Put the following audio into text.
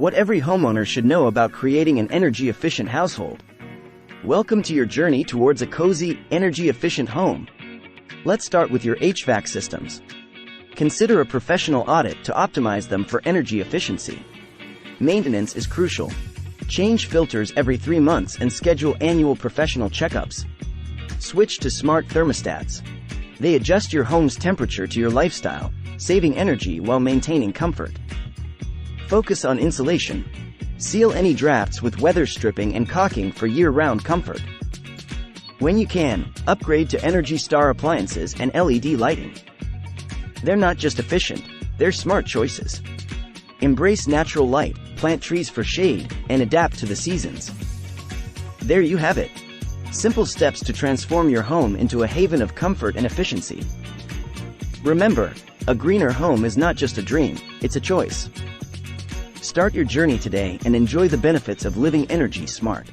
What every homeowner should know about creating an energy-efficient household. Welcome to your journey towards a cozy, energy-efficient home. Let's start with your HVAC systems. Consider a professional audit to optimize them for energy efficiency. Maintenance is crucial. Change filters every 3 months and schedule annual professional checkups. Switch to smart thermostats. They adjust your home's temperature to your lifestyle, saving energy while maintaining comfort. Focus on insulation. Seal any drafts with weather stripping and caulking for year-round comfort. When you can, upgrade to Energy Star appliances and LED lighting. They're not just efficient, they're smart choices. Embrace natural light, plant trees for shade, and adapt to the seasons. There you have it. Simple steps to transform your home into a haven of comfort and efficiency. Remember, a greener home is not just a dream, it's a choice. Start your journey today and enjoy the benefits of living energy smart.